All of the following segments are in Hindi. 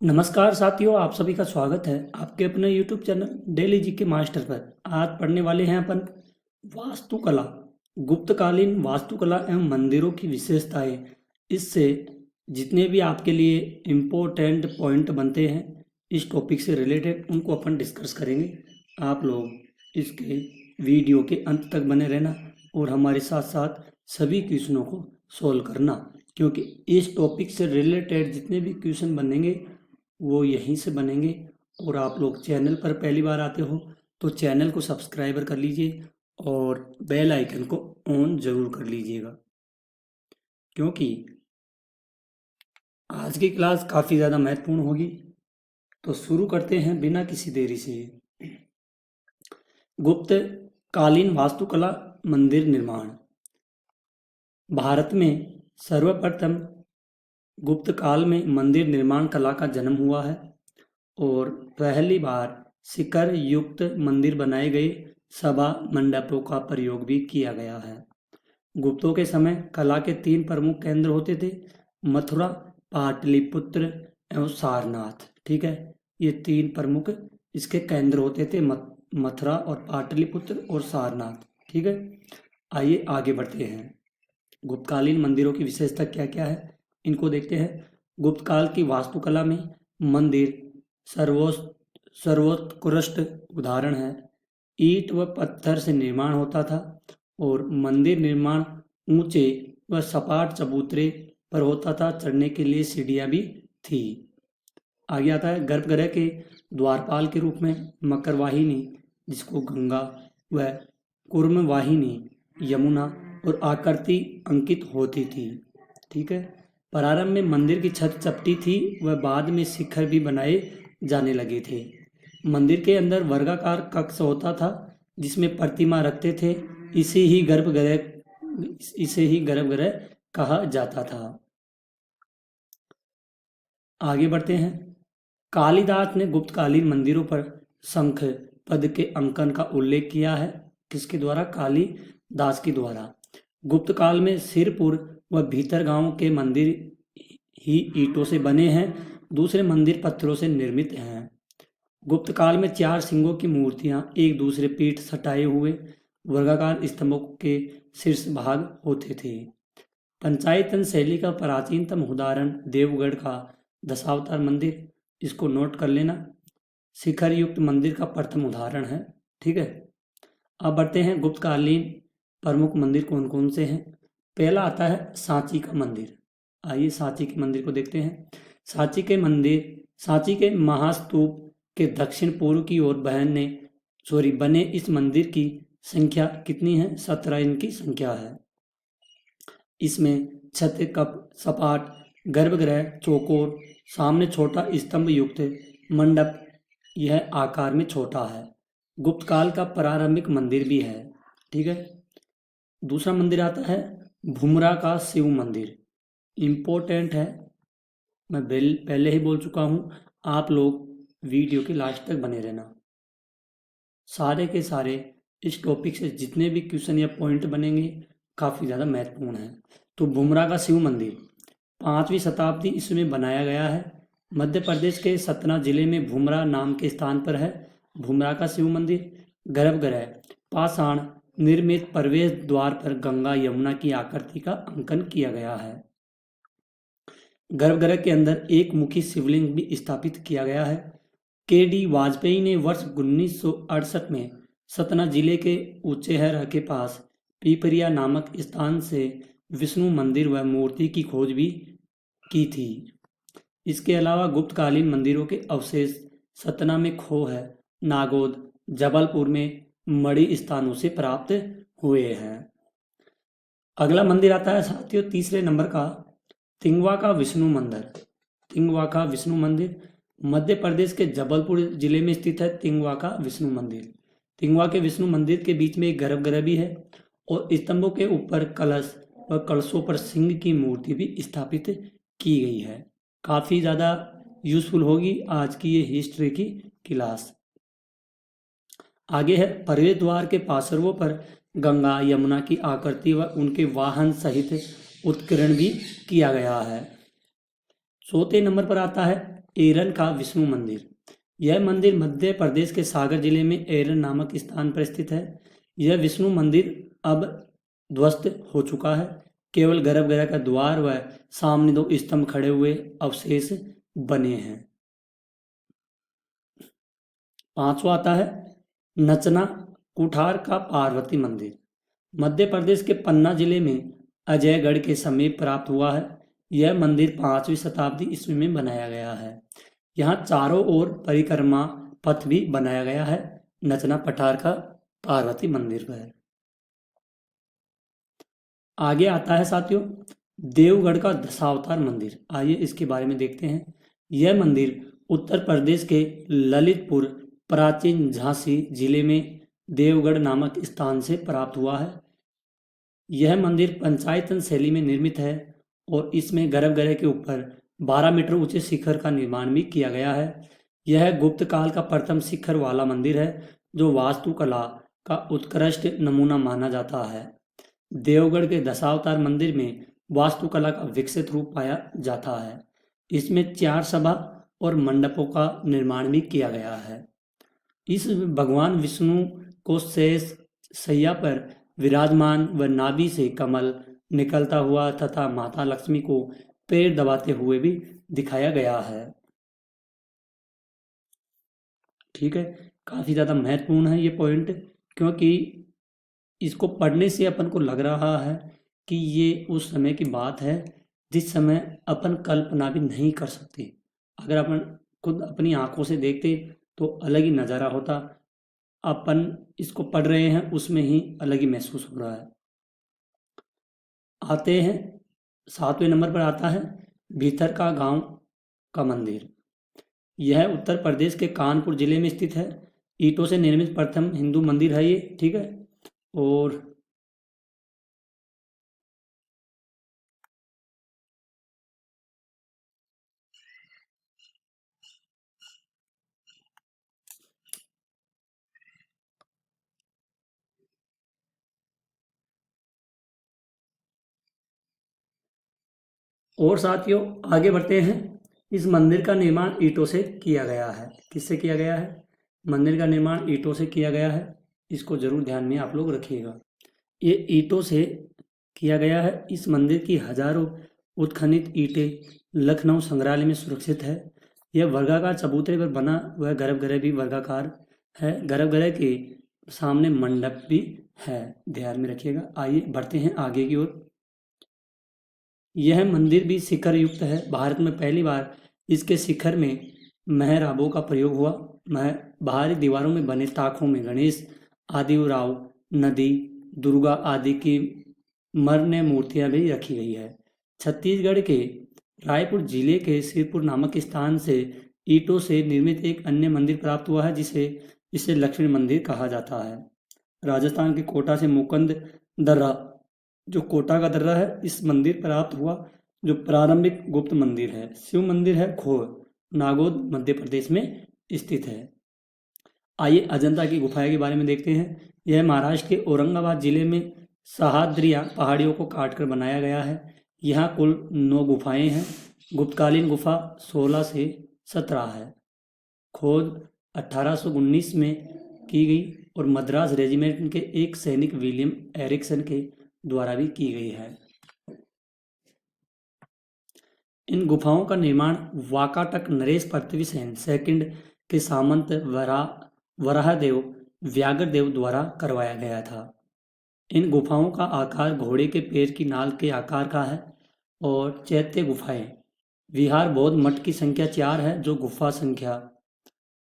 नमस्कार साथियों, आप सभी का स्वागत है आपके अपने YouTube channel daily GK master पर। आज पढ़ने वाले हैं अपन वास्तुकला, गुप्तकालीन वास्तुकला एवं मंदिरों की विशेषताएं। इससे जितने भी आपके लिए इम्पोर्टेंट पॉइंट बनते हैं इस टॉपिक से रिलेटेड, उनको अपन डिस्कस करेंगे। आप लोग इसके वीडियो के अंत तक बने रहना और हमारे साथ साथ सभी क्वेश्चनों को सोल्व करना, क्योंकि इस टॉपिक से रिलेटेड जितने भी क्वेश्चन बनेंगे वो यहीं से बनेंगे। और आप लोग चैनल पर पहली बार आते हो तो चैनल को सब्सक्राइबर कर लीजिए और बेल आइकन को ऑन जरूर कर लीजिएगा, क्योंकि आज की क्लास काफ़ी ज़्यादा महत्वपूर्ण होगी। तो शुरू करते हैं बिना किसी देरी से। गुप्त कालीन वास्तुकला मंदिर निर्माण। भारत में सर्वप्रथम गुप्त काल में मंदिर निर्माण कला का जन्म हुआ है और पहली बार शिखर युक्त मंदिर बनाए गए सभा मंडपों का प्रयोग भी किया गया है। गुप्तों के समय कला के 3 प्रमुख केंद्र होते थे: मथुरा, पाटलिपुत्र एवं सारनाथ। ठीक है, ये 3 प्रमुख इसके केंद्र होते थे, मथुरा और पाटलिपुत्र और सारनाथ। ठीक है, आइए आगे बढ़ते हैं। गुप्तकालीन मंदिरों की विशेषता क्या क्या है इनको देखते हैं। गुप्त काल की वास्तुकला में मंदिर सर्वोत्कृष्ट उदाहरण है। ईंट व पत्थर से निर्माण होता था और मंदिर निर्माण ऊंचे व सपाट चबूतरे पर होता था। चढ़ने के लिए सीढ़ियां भी थी। आगे आता है गर्भगृह के द्वारपाल के रूप में मकरवाहिनी, जिसको गंगा व कुर्मवाहिनी यमुना और आकृति अंकित होती थी। ठीक है, प्रारंभ में मंदिर की छत चपटी थी व बाद में शिखर भी बनाए जाने लगे थे। मंदिर के अंदर वर्गाकार कक्ष होता था जिसमें प्रतिमा रखते थे। इसे ही गर्भगृह कहा जाता था। आगे बढ़ते हैं। कालिदास ने गुप्तकालीन मंदिरों पर शंख पद के अंकन का उल्लेख किया है। किसके द्वारा? कालिदास के द्वारा। गुप्त काल में सिरपुर व भीतरगांव के मंदिर ही ईंटों से बने हैं, दूसरे मंदिर पत्थरों से निर्मित हैं। गुप्त काल में 4 सिंहों की मूर्तियां एक दूसरे पीठ सटाए हुए वर्गाकार स्तंभों के शीर्ष भाग होते थे। पंचायतन शैली का प्राचीनतम उदाहरण देवगढ़ का दशावतार मंदिर, इसको नोट कर लेना। शिखर युक्त मंदिर का प्रथम उदाहरण है। ठीक है, अब बढ़ते हैं गुप्तकालीन प्रमुख मंदिर कौन कौन से हैं। पहला आता है सांची का मंदिर। आइए सांची के मंदिर को देखते हैं। सांची के महास्तूप के दक्षिण पूर्व की ओर बने इस मंदिर की संख्या कितनी है? 17 इनकी संख्या है। इसमें छत कप सपाट, गर्भगृह चौकोर, सामने छोटा स्तंभ युक्त मंडप, यह आकार में छोटा है। गुप्त काल का प्रारंभिक मंदिर भी है। ठीक है, दूसरा मंदिर आता है भुमरा का शिव मंदिर। इम्पोर्टेंट है, मैं पहले ही बोल चुका हूँ, आप लोग वीडियो के लास्ट तक बने रहना। सारे के सारे इस टॉपिक से जितने भी क्वेश्चन या पॉइंट बनेंगे काफ़ी ज़्यादा महत्वपूर्ण है। तो भुमरा का शिव मंदिर 5वीं शताब्दी ईस्वी में बनाया गया है। मध्य प्रदेश के सतना जिले में भुमरा नाम के स्थान पर है भुमरा का शिव मंदिर। गर्भगृह पाषाण निर्मित प्रवेश द्वार पर गंगा यमुना की आकृति का अंकन किया गया है। गर्भगृह के अंदर एक मुखी शिवलिंग भी स्थापित किया गया है। के.डी. वाजपेयी ने वर्ष 1968 में सतना जिले के उचेहरा के पास पीपरिया नामक स्थान से विष्णु मंदिर व मूर्ति की खोज भी की थी। इसके अलावा गुप्तकालीन मंदिरों के अवशेष सतना में खो है, नागौद, जबलपुर में मणि स्थानों से प्राप्त हुए हैं। अगला मंदिर आता है साथियों तीसरे नंबर का तिंगवा का विष्णु मंदिर। तिंगवा का विष्णु मंदिर मध्य प्रदेश के जबलपुर जिले में स्थित है। तिंगवा का विष्णु मंदिर। तिंगवा के विष्णु मंदिर के बीच में एक गर्भगृह भी है और स्तंभों के ऊपर कलश व कलशों पर सिंह की मूर्ति भी स्थापित की गई है। काफ़ी ज़्यादा यूजफुल होगी आज की ये हिस्ट्री की क्लास। आगे है प्रवेश द्वार के पार्श्वों पर गंगा यमुना की आकृति व उनके वाहन सहित उत्कीर्ण भी किया गया है। चौथे नंबर पर आता है एरन का विष्णु मंदिर। यह मंदिर मध्य प्रदेश के सागर जिले में एरन नामक स्थान पर स्थित है। यह विष्णु मंदिर अब ध्वस्त हो चुका है। केवल गर्भगृह का द्वार व सामने 2 स्तंभ खड़े हुए अवशेष बने हैं। 5वां आता है नचना कुठार का पार्वती मंदिर। मध्य प्रदेश के पन्ना जिले में अजयगढ़ के समीप प्राप्त हुआ है। यह मंदिर 5वीं शताब्दी ईस्वी में बनाया गया है। यहाँ चारों ओर परिक्रमा पथ भी बनाया गया है। नचना पठार का पार्वती मंदिर पर। आगे आता है साथियों देवगढ़ का दशावतार मंदिर। आइए इसके बारे में देखते हैं। यह मंदिर उत्तर प्रदेश के ललितपुर प्राचीन झांसी जिले में देवगढ़ नामक स्थान से प्राप्त हुआ है। यह मंदिर पंचायतन शैली में निर्मित है और इसमें गर्भगृह के ऊपर 12 मीटर ऊंचे शिखर का निर्माण भी किया गया है। यह गुप्त काल का प्रथम शिखर वाला मंदिर है जो वास्तुकला का उत्कृष्ट नमूना माना जाता है। देवगढ़ के दशावतार मंदिर में वास्तुकला का विकसित रूप पाया जाता है। इसमें 4 सभा और मंडपों का निर्माण भी किया गया है। इस भगवान विष्णु को शेष शैया पर विराजमान व नाभि से कमल निकलता हुआ तथा माता लक्ष्मी को पैर दबाते हुए भी दिखाया गया है। ठीक है, काफी ज्यादा महत्वपूर्ण है ये पॉइंट, क्योंकि इसको पढ़ने से अपन को लग रहा है कि ये उस समय की बात है जिस समय अपन कल्पना भी नहीं कर सकते। अगर अपन खुद अपनी आंखों से देखते तो अलग ही नज़ारा होता। अपन इसको पढ़ रहे हैं उसमें ही अलग ही महसूस हो रहा है। आते हैं 7वें नंबर पर आता है भीतर का गांव का मंदिर। यह उत्तर प्रदेश के कानपुर जिले में स्थित है। ईंटों से निर्मित प्रथम हिंदू मंदिर है ये। ठीक है, और साथियों आगे बढ़ते हैं। इस मंदिर का निर्माण ईंटों से किया गया है। किससे किया गया है? मंदिर का निर्माण ईंटों से किया गया है। इसको जरूर ध्यान में आप लोग रखिएगा। ये ईंटों से किया गया है। इस मंदिर की हजारों उत्खनित ईंटें लखनऊ संग्रहालय में सुरक्षित है। यह वर्गाकार चबूतरे पर बना हुआ गर्भगृह भी वर्गाकार है। गर्भगृह के सामने मंडप भी है, ध्यान में रखिएगा। आइए बढ़ते हैं आगे की ओर। यह मंदिर भी शिखर युक्त है। भारत में पहली बार इसके शिखर में मेहराबों का प्रयोग हुआ। बाहरी दीवारों में बने ताकों में गणेश, आदिराव, नदी, दुर्गा आदि की मर्न मूर्तियां भी रखी गई है। छत्तीसगढ़ के रायपुर जिले के सिरपुर नामक स्थान से ईंटों से निर्मित एक अन्य मंदिर प्राप्त हुआ है जिसे लक्ष्मी मंदिर कहा जाता है। राजस्थान के कोटा से मुकुंद दर्रा, जो कोटा का दर्रा है, इस मंदिर प्राप्त हुआ जो प्रारंभिक गुप्त मंदिर है। शिव मंदिर है खोह, नागौद मध्य प्रदेश में स्थित है। आइए अजंता की गुफाएं के बारे में देखते हैं। यह महाराष्ट्र के औरंगाबाद जिले में सह्याद्री पहाड़ियों को काटकर बनाया गया है। यहाँ कुल 9 गुफाएं हैं। गुप्तकालीन गुफा 16 से 17 है। खोज 1819 में की गई और मद्रास रेजिमेंट के एक सैनिक विलियम एरिक्सन के द्वारा भी की गई है। इन गुफाओं का निर्माण वाकाटक नरेश पृथ्वीसेन सेकंड के सामंत वराहदेव व्याघ्रदेव द्वारा करवाया गया था। इन गुफाओं का आकार घोड़े के पैर की नाल के आकार का है। और चैत्य गुफाएं विहार बौद्ध मठ की संख्या 4 है, जो गुफा संख्या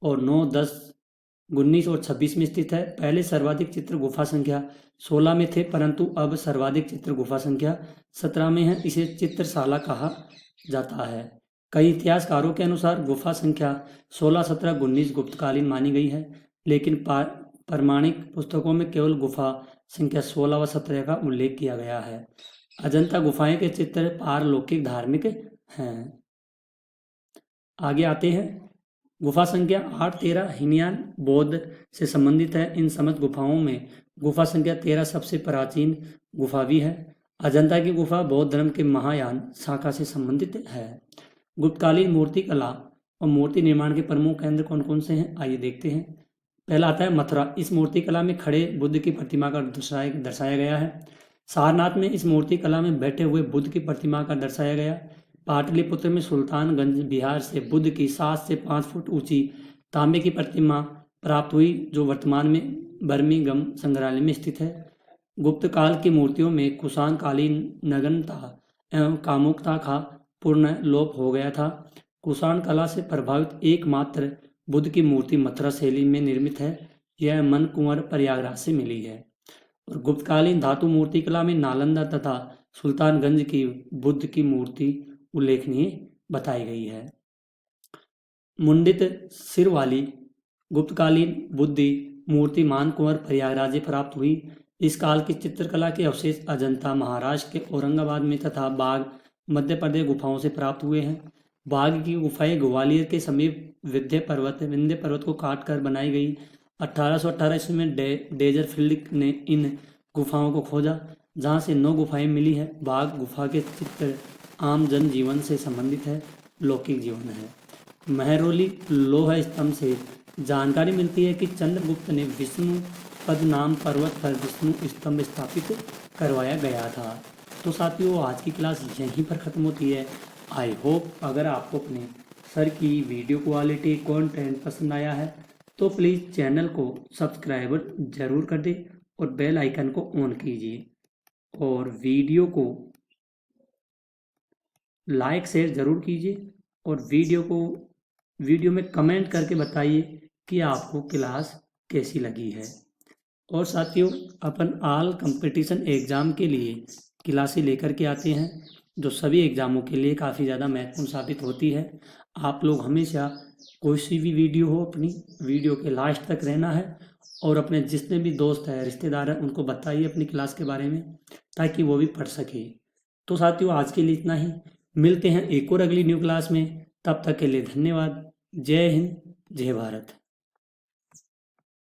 और 9, 10, 19 और 26 में स्थित है। पहले सर्वाधिक चित्र गुफा संख्या 16 में थे, परंतु अब सर्वाधिक चित्र गुफा संख्या 17 में है। इसे चित्रशाला कहा जाता है। कई इतिहासकारों के अनुसार गुफा संख्या 16, 17, 19 गुप्तकालीन मानी गई है, लेकिन प्रमाणिक पुस्तकों में केवल गुफा संख्या 16 व 17 का उल्लेख किया गया है। अजंता गुफाएं के चित्र पारलौकिक धार्मिक हैं। आगे आते हैं। गुफा संख्या 8, 13 हीनयान बौद्ध से संबंधित है। इन समस्त गुफाओं में गुफा संख्या 13 सबसे प्राचीन गुफा भी है। अजंता की गुफा बौद्ध धर्म के महायान शाखा से संबंधित है। गुप्तकालीन मूर्ति कला और मूर्ति निर्माण के प्रमुख केंद्र कौन कौन से हैं, आइए देखते हैं। पहला आता है मथुरा। इस मूर्ति कला में खड़े बुद्ध की प्रतिमा का दर्शाया गया है। सारनाथ में इस मूर्ति कला में बैठे हुए बुद्ध की प्रतिमा का दर्शाया गया। पाटलिपुत्र में सुल्तानगंज बिहार से बुद्ध की 7 से 5 फुट ऊंची तांबे की प्रतिमा प्राप्त हुई, जो वर्तमान में बर्मिंघम संग्रहालय में स्थित है। गुप्त काल की मूर्तियों में कुषाण कालीन नग्नता एवं कामुकता का पूर्ण लोप हो गया था। कुषाण कला से प्रभावित एकमात्र बुद्ध की मूर्ति मथुरा शैली में निर्मित है। यह मनकुंवर प्रयागराज से मिली है। और गुप्तकालीन धातु मूर्ति कला में नालंदा तथा सुल्तानगंज की बुद्ध की मूर्ति उल्लेखनीय बताई गई है। मुंडित सिर वाली गुप्तकालीन बुद्धि मूर्ति मानकुंवर प्रयागराज से प्राप्त हुई। इस काल की चित्रकला के अवशेष अजंता महाराष्ट्र के औरंगाबाद में तथा बाघ मध्य प्रदेश गुफाओं से प्राप्त हुए हैं। बाघ की गुफाएं ग्वालियर के समीप विंध्य पर्वत को काट कर बनाई गई। 1818 ईस्वी में डेजरफील्ड ने इन गुफाओं को खोजा, जहां से 9 गुफाएं मिली है। बाघ गुफा के चित्र आम जन जीवन से संबंधित है, लौकिक जीवन है। महरौली लोह स्तंभ से जानकारी मिलती है कि चंद्रगुप्त ने विष्णु पद नाम पर्वत पर विष्णु स्तंभ स्थापित करवाया गया था। तो साथियों, आज की क्लास यहीं पर ख़त्म होती है। आई होप अगर आपको अपने सर की वीडियो क्वालिटी कंटेंट पसंद आया है तो प्लीज़ चैनल को सब्सक्राइब जरूर कर दें और बेल आइकन को ऑन कीजिए और वीडियो को लाइक शेयर ज़रूर कीजिए और वीडियो में कमेंट करके बताइए कि आपको क्लास कैसी लगी है। और साथियों, अपन ऑल कंपटीशन एग्ज़ाम के लिए क्लासें लेकर के आते हैं, जो सभी एग्ज़ामों के लिए काफ़ी ज़्यादा महत्वपूर्ण साबित होती है। आप लोग हमेशा कोई सी भी वीडियो हो, अपनी वीडियो के लास्ट तक रहना है और अपने जितने भी दोस्त हैं, रिश्तेदार हैं, उनको बताइए अपनी क्लास के बारे में, ताकि वो भी पढ़ सके। तो साथियों, आज के लिए इतना ही। मिलते हैं एक और अगली न्यू क्लास में। तब तक के लिए धन्यवाद। जय हिंद, जय भारत।